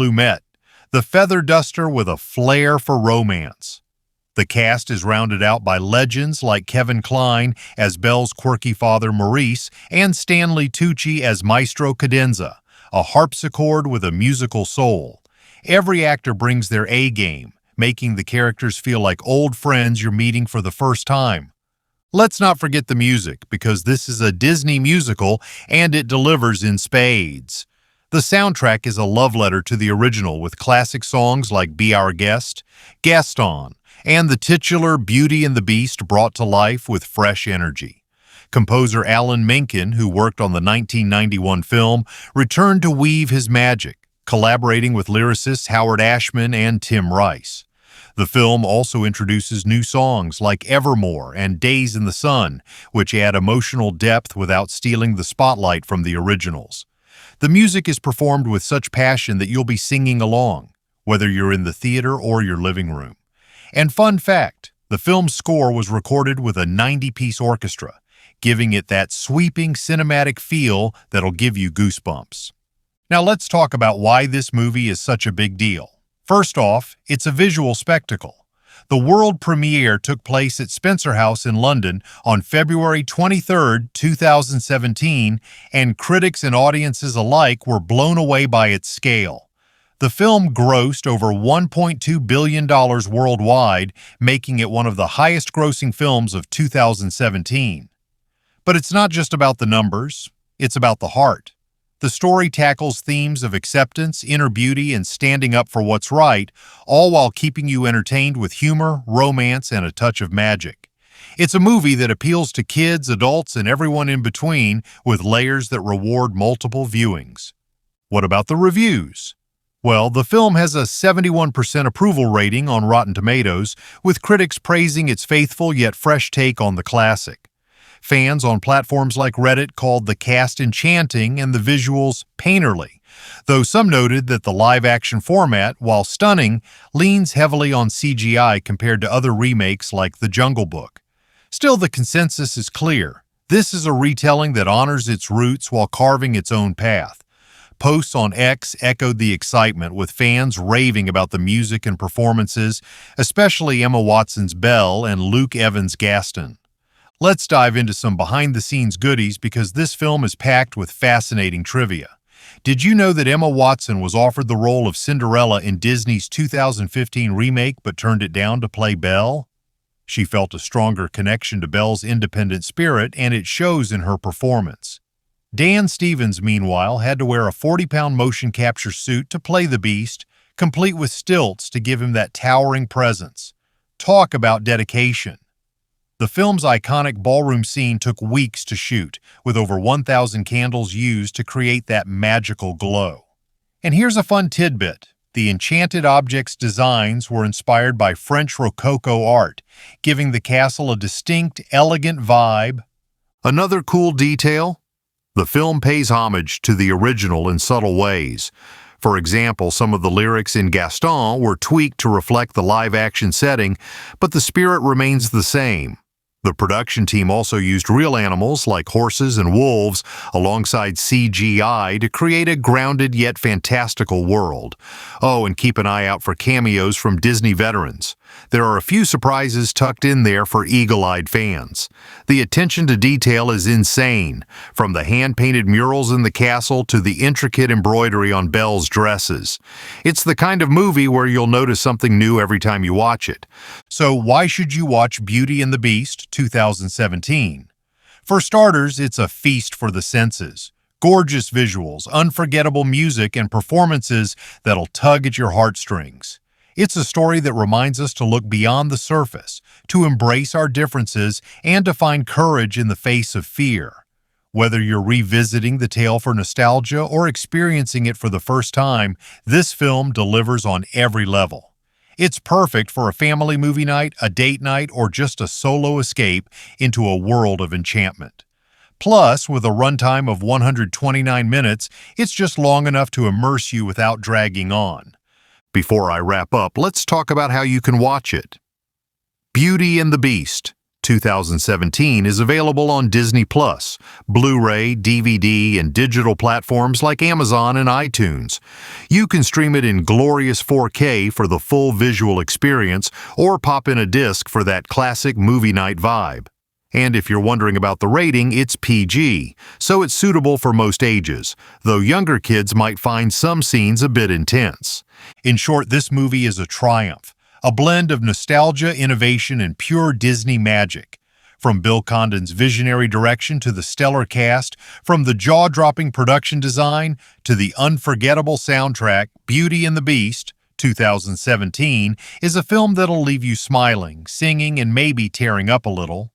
Lumet, the feather duster with a flair for romance. The cast is rounded out by legends like Kevin Kline as Belle's quirky father Maurice and Stanley Tucci as Maestro Cadenza, a harpsichord with a musical soul. Every actor brings their A-game, making the characters feel like old friends you're meeting for the first time. Let's not forget the music, because this is a Disney musical and it delivers in spades. The soundtrack is a love letter to the original with classic songs like Be Our Guest, Gaston, and the titular Beauty and the Beast brought to life with fresh energy. Composer Alan Menken, who worked on the 1991 film, returned to weave his magic, collaborating with lyricists Howard Ashman and Tim Rice. The film also introduces new songs like Evermore and Days in the Sun, which add emotional depth without stealing the spotlight from the originals. The music is performed with such passion that you'll be singing along, whether you're in the theater or your living room. And fun fact, the film's score was recorded with a 90-piece orchestra, giving it that sweeping cinematic feel that'll give you goosebumps. Now let's talk about why this movie is such a big deal. First off, it's a visual spectacle. The world premiere took place at Spencer House in London on February 23, 2017, and critics and audiences alike were blown away by its scale. The film grossed over $1.2 billion worldwide, making it one of the highest-grossing films of 2017. But it's not just about the numbers, it's about the heart. The story tackles themes of acceptance, inner beauty, and standing up for what's right, all while keeping you entertained with humor, romance, and a touch of magic. It's a movie that appeals to kids, adults, and everyone in between, with layers that reward multiple viewings. What about the reviews? Well, the film has a 71% approval rating on Rotten Tomatoes, with critics praising its faithful yet fresh take on the classic. Fans on platforms like Reddit called the cast enchanting and the visuals painterly, though some noted that the live-action format, while stunning, leans heavily on CGI compared to other remakes like The Jungle Book. Still, the consensus is clear. This is a retelling that honors its roots while carving its own path. Posts on X echoed the excitement, with fans raving about the music and performances, especially Emma Watson's Belle and Luke Evans' Gaston. Let's dive into some behind-the-scenes goodies because this film is packed with fascinating trivia. Did you know that Emma Watson was offered the role of Cinderella in Disney's 2015 remake but turned it down to play Belle? She felt a stronger connection to Belle's independent spirit, and it shows in her performance. Dan Stevens, meanwhile, had to wear a 40-pound motion capture suit to play the Beast, complete with stilts to give him that towering presence. Talk about dedication. The film's iconic ballroom scene took weeks to shoot, with over 1,000 candles used to create that magical glow. And here's a fun tidbit. The enchanted objects' designs were inspired by French Rococo art, giving the castle a distinct, elegant vibe. Another cool detail? The film pays homage to the original in subtle ways. For example, some of the lyrics in Gaston were tweaked to reflect the live-action setting, but the spirit remains the same. The production team also used real animals like horses and wolves alongside CGI to create a grounded yet fantastical world. Oh, and keep an eye out for cameos from Disney veterans. There are a few surprises tucked in there for eagle-eyed fans. The attention to detail is insane, from the hand-painted murals in the castle to the intricate embroidery on Belle's dresses. It's the kind of movie where you'll notice something new every time you watch it. So why should you watch Beauty and the Beast 2017? For starters, it's a feast for the senses. Gorgeous visuals, unforgettable music, and performances that'll tug at your heartstrings. It's a story that reminds us to look beyond the surface, to embrace our differences, and to find courage in the face of fear. Whether you're revisiting the tale for nostalgia or experiencing it for the first time, this film delivers on every level. It's perfect for a family movie night, a date night, or just a solo escape into a world of enchantment. Plus, with a runtime of 129 minutes, it's just long enough to immerse you without dragging on. Before I wrap up, let's talk about how you can watch it. Beauty and the Beast. 2017 is available on Disney+, Blu-ray, DVD, and digital platforms like Amazon and iTunes. You can stream it in glorious 4K for the full visual experience or pop in a disc for that classic movie night vibe. And if you're wondering about the rating, it's PG, so it's suitable for most ages, though younger kids might find some scenes a bit intense. In short, this movie is a triumph. A blend of nostalgia, innovation, and pure Disney magic. From Bill Condon's visionary direction to the stellar cast, from the jaw-dropping production design to the unforgettable soundtrack, Beauty and the Beast, 2017, is a film that'll leave you smiling, singing, and maybe tearing up a little.